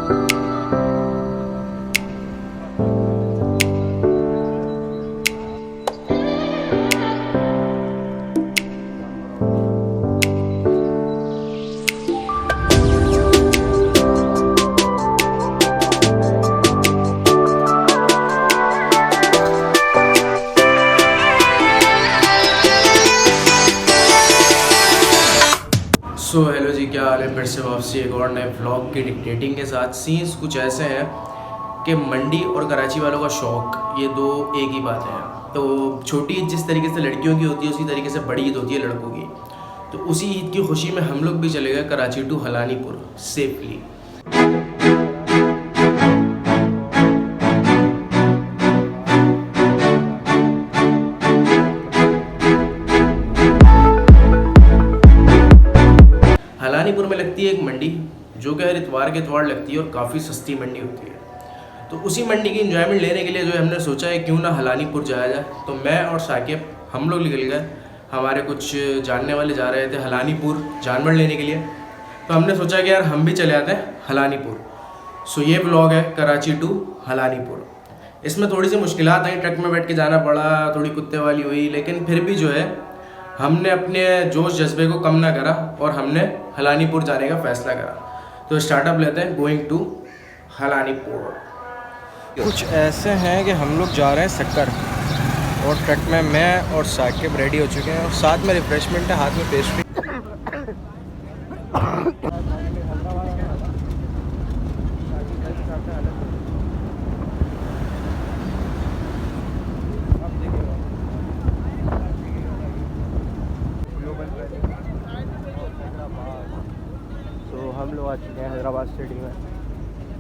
So hello जी, क्या हाल है। फिर से वापसी एक और नए व्लॉग की डिक्टेटिंग के साथ। सीन्स कुछ ऐसे हैं कि मंडी और कराची वालों का शौक़ ये दो एक ही बात है। तो छोटी ईद जिस तरीके से लड़कियों की होती है उसी तरीके से बड़ी ईद होती है लड़कों की। तो उसी ईद की खुशी में हम लोग भी चले गए कराची टू हलानीपुर सेफली। हलानीपुर में लगती है एक मंडी जो कि हर इतवार के इतवार लगती है और काफ़ी सस्ती मंडी होती है। तो उसी मंडी की एंजॉयमेंट लेने के लिए जो है हमने सोचा है क्यों ना हलानीपुर जाया जाए। तो मैं और साकिब हम लोग निकल गए। हमारे कुछ जानने वाले जा रहे थे हलानीपुर जानवर लेने के लिए। तो हमने सोचा कि यार हम भी चले आते हैं हलानीपुर। सो ये व्लॉग है कराची टू हलानीपुर। इसमें थोड़ी सी मुश्किलात आई, ट्रक में बैठ के जाना पड़ा, थोड़ी कुत्ते वाली हुई, लेकिन फिर भी जो है हमने अपने जोश जज्बे को कम ना करा और हमने हलानीपुर जाने का फ़ैसला करा। तो स्टार्टअप लेते हैं गोइंग टू हलानीपुर। कुछ ऐसे हैं कि हम लोग जा रहे हैं सक्कर और ट्रक में मैं और साकिब रेडी हो चुके हैं और साथ में रिफ्रेशमेंट है, हाथ में पेस्ट्री। तो हम लोग आ चुके हैं हैदराबाद सिटी में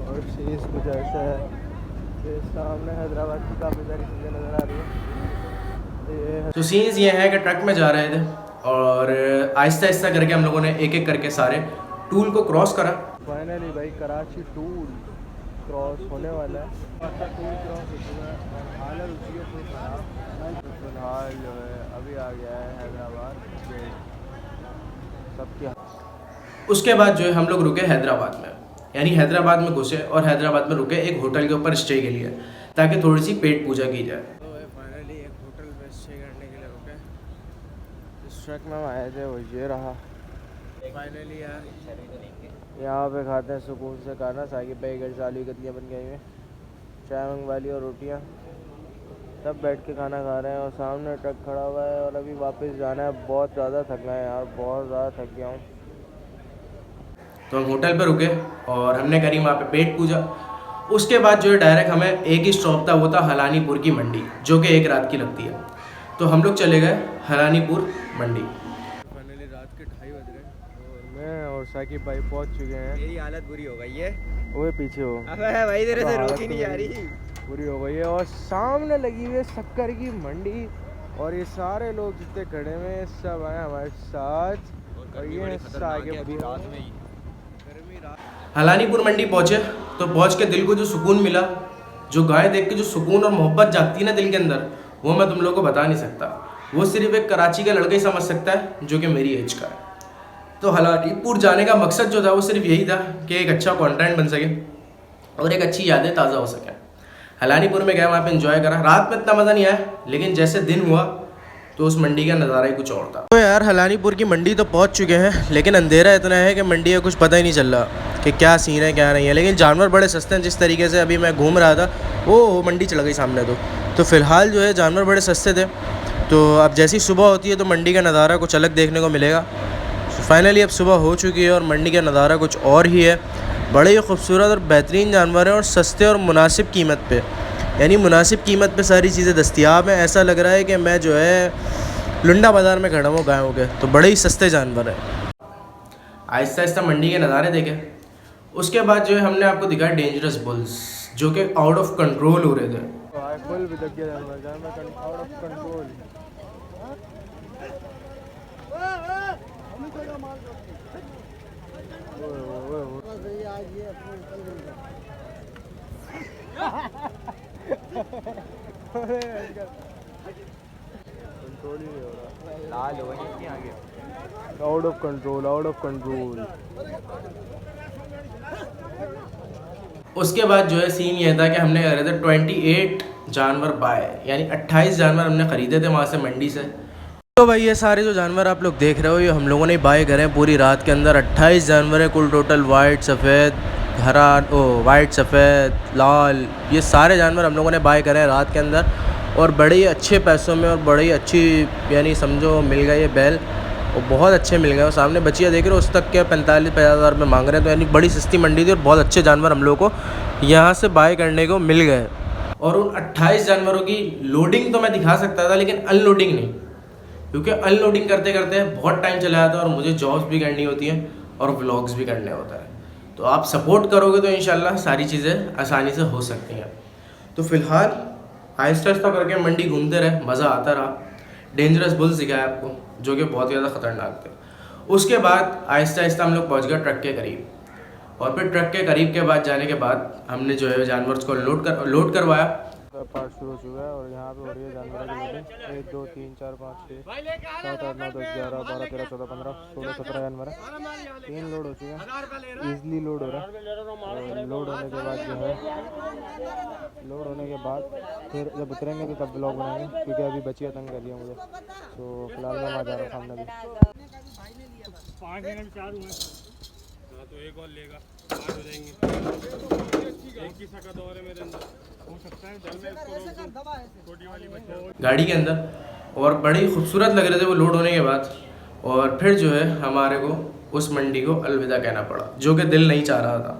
और सीन्स कुछ ऐसा है कि सामने हैदराबाद की काफ़ी सारी चीज़ें नज़र आ रही है। तो सीन्स ये है कि ट्रक में जा रहे थे और आहिस्ता आहिस्ता करके हम लोगों ने एक एक करके सारे टूल को क्रॉस करा। फाइनली भाई कराची टूल क्रॉस होने वाला है। टूल क्रॉस हो चुका है और हालत उसी है तो फिलहाल जो है अभी आ गया है हैदराबाद सबके। उसके बाद जो है हम लोग रुके हैदराबाद में, यानी हैदराबाद में घुसे और हैदराबाद में रुके एक होटल के ऊपर स्टे के लिए ताकि थोड़ी सी पेट पूजा की जाए। तो फाइनली एक होटल में स्टे करने के लिए रुके। इस ट्रक में हम आए थे वो ये रहा। फाइनली यार यहाँ पे खाते हैं सुकून से खाना। साकिब भाई घर से आलू की कतलियाँ बन गई हैं, चाय मंगवा ली और रोटियाँ, तब बैठ के खाना खा रहे हैं और सामने ट्रक खड़ा हुआ है और अभी वापस जाना है। बहुत ज़्यादा थकना है यार, बहुत ज़्यादा थक गया हूँ। तो हम होटल पे रुके और हमने करी वहाँ पे पेट पूजा। उसके बाद जो है डायरेक्ट हमें एक ही स्टॉप था, वो था हलानीपुर की मंडी जो कि एक रात की लगती है। तो हम लोग चले गए हलानीपुर मंडी। फाइनली रात के 2:30 बज रहे और मैं और साकिब भाई पहुँच चुके हैं। मेरी हालत बुरी हो गई है। वो पीछे हो। अबे भाई तेरे से रोटी नहीं आ रही। बुरी हो गई है और सामने लगी हुई है शक्कर की मंडी और ये सारे लोग जितने खड़े हुए हैं सब आए हमारे साथ। और ये साकिब रात में ही हलानीपुर मंडी पहुँचे। तो पहुँच के दिल को जो सुकून मिला, जो गाय देख के जो सुकून और मोहब्बत जागती है ना दिल के अंदर, वो मैं तुम लोगों को बता नहीं सकता। वो सिर्फ एक कराची का लड़का ही समझ सकता है जो कि मेरी एज का है। तो हलानीपुर जाने का मकसद जो था वो सिर्फ यही था कि एक अच्छा कंटेंट बन सके और एक अच्छी यादें ताज़ा हो सकें। हलानीपुर में गए, वहाँ पे एंजॉय करा। रात में इतना मज़ा नहीं आया, लेकिन जैसे दिन हुआ तो उस मंडी का नज़ारा ही कुछ और था। तो यार हलानीपुर की मंडी तो पहुँच चुके हैं, लेकिन अंधेरा इतना है कि मंडी का कुछ पता ही नहीं चल रहा कि क्या सीन है क्या नहीं है। लेकिन जानवर बड़े सस्ते हैं। जिस तरीके से अभी मैं घूम रहा था वो मंडी चल गई सामने। तो फ़िलहाल जो है जानवर बड़े सस्ते थे। तो अब जैसी सुबह होती है तो मंडी का नज़ारा कुछ अलग देखने को मिलेगा। फाइनली अब सुबह हो चुकी है और मंडी का नज़ारा कुछ और ही है। बड़े ही खूबसूरत और बेहतरीन जानवर हैं और सस्ते और मुनासिब कीमत पे, यानी मुनासिब कीमत पे सारी चीज़ें दस्तियाब हैं। ऐसा लग रहा है कि मैं जो है लुंडा बाज़ार में खड़ा हूँ गायों के। तो बड़े ही सस्ते जानवर हैं। आहिस्ता आहिस्ता मंडी के नज़ारे देखे। उसके बाद जो है हमने आपको दिखाया डेंजरस बुल्स जो कि आउट ऑफ कंट्रोल हो रहे थे। कंट्रोल ही नहीं हो रहा, लाल हो गई आगे। Out of control, out of control. उसके बाद जो है सीन ये था कि हमने करे थे 28 जानवर बाय, यानी 28 जानवर हमने ख़रीदे थे वहाँ से मंडी से। तो भाई ये सारे जो जानवर आप लोग देख रहे हो ये हम लोगों ने बाय करे हैं पूरी रात के अंदर। 28 जानवर है कुल टोटल, वाइट सफ़ेद हरा वाइट सफ़ेद लाल, ये सारे जानवर हम लोगों ने बाय करे हैं रात के अंदर, और बड़े ही अच्छे पैसों में और बड़ी अच्छी यानी समझो मिल गए ये बैल, और बहुत अच्छे मिल गए। और सामने बचिया देख रहे हो उस तक के 45-50 हज़ार में मांग रहे हैं, तो यानी बड़ी सस्ती मंडी थी और बहुत अच्छे जानवर हम लोगों को यहाँ से बाय करने को मिल गए। और उन 28 जानवरों की लोडिंग तो मैं दिखा सकता था लेकिन अनलोडिंग नहीं, क्योंकि अनलोडिंग करते करते बहुत टाइम चला जाता है और मुझे जॉब्स भी करनी होती हैं और व्लॉग्स भी करने होता है। तो आप सपोर्ट करोगे तो इंशाल्लाह सारी चीज़ें आसानी से हो सकती हैं। तो फ़िलहाल आहिस्ता आहिस्ता करके मंडी घूमते रहे, मज़ा आता रहा। डेंजरस बुल्स दिखाया आपको जो कि बहुत ज़्यादा ख़तरनाक थे। उसके बाद आहिस्ता आहिस्ता हम लोग पहुँच गए ट्रक के करीब, और फिर ट्रक के करीब के बाद जाने के बाद हमने जो है जानवर को लोड करवाया। पार्ट शुरू हो चुका है और यहाँ पे हो रही है जानवर की लोडिंग। 1 2 3 4 5 6 7 8 9 10 11 12 13 14 15 16 17 जानवर है। 3 लोड हो चुके हैं, ईजिली लोड हो रहा है। लोड होने के बाद जो है फिर जब उतरेंगे तो तब ब्लॉग बनाएंगे, क्योंकि अभी बचिया तंग कर दिया मुझे। तो फिलहाल मैं वहाँ जा रहा हूँ सामने भी। 5 मिनट 4 हुए, तो एक और लेगा, 5 हो जाएंगे। एक की सकत और है मेरे अंदर, हो सकता है जल में इसको रोक दूं, छोटी वाली बच्चा गाड़ी के अंदर, और बड़ी खूबसूरत लग रहे थे वो लोड होने के बाद। और फिर जो है हमारे को उस मंडी को अलविदा कहना पड़ा, जो कि दिल नहीं चाह रहा था।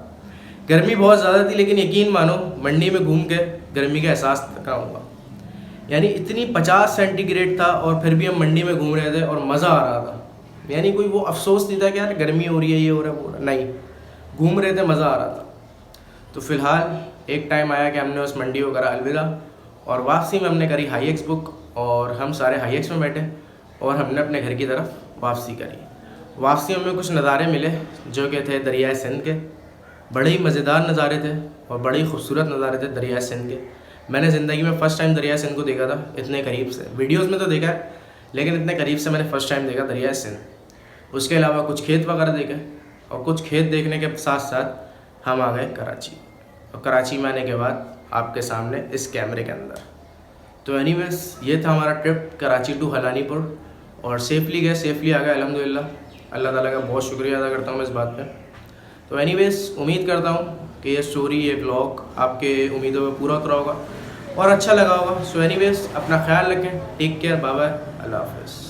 गर्मी बहुत ज़्यादा थी, लेकिन यकीन मानो मंडी में घूम के गर्मी का एहसास कराऊँगा। यानी इतनी 50 सेंटीग्रेड था और फिर भी हम मंडी में घूम रहे थे और मज़ा आ रहा था। यानी कोई वो अफसोस नहीं था कि यार गर्मी हो रही है, ये हो रहा है, वो नहीं, घूम रहे थे, मज़ा आ रहा था। तो फ़िलहाल एक टाइम आया कि हमने उस मंडी को करा अलविदा, और वापसी में हमने करी हाईएक्स बुक, और हम सारे हाईएक्स में बैठे और हमने अपने घर की तरफ वापसी करी। वापसी में कुछ नज़ारे मिले जो कि थे दरियाए सिंध के। बड़े ही मज़ेदार नज़ारे थे और बड़े ही खूबसूरत नज़ारे थे दरियाए सिंध के। मैंने ज़िंदगी में फ़र्स्ट टाइम दरियाए सिंध को देखा था इतने करीब से। वीडियोज़ में तो देखा है, लेकिन इतने करीब से मैंने फ़र्स्ट टाइम देखा दरियाए सिंध। उसके अलावा कुछ खेत वगैरह देखे, और कुछ खेत देखने के साथ साथ हम आ गए कराची। और कराची में आने के बाद आपके सामने इस कैमरे के अंदर। तो एनीवेज ये था हमारा ट्रिप कराची टू हलानीपुर, और सेफली गए, सेफली आ गए अल्हम्दुलिल्लाह। अल्लाह ताला का बहुत शुक्रिया अदा करता हूँ मैं इस बात पे। तो एनीवेज उम्मीद करता हूँ कि ये स्टोरी, ये व्लॉग आपके उम्मीदों में पूरा उतरा होगा और अच्छा लगा होगा। सो एनीवेज अपना ख्याल रखें, टेक केयर, बाय बाय, अल्लाह हाफ़िज़।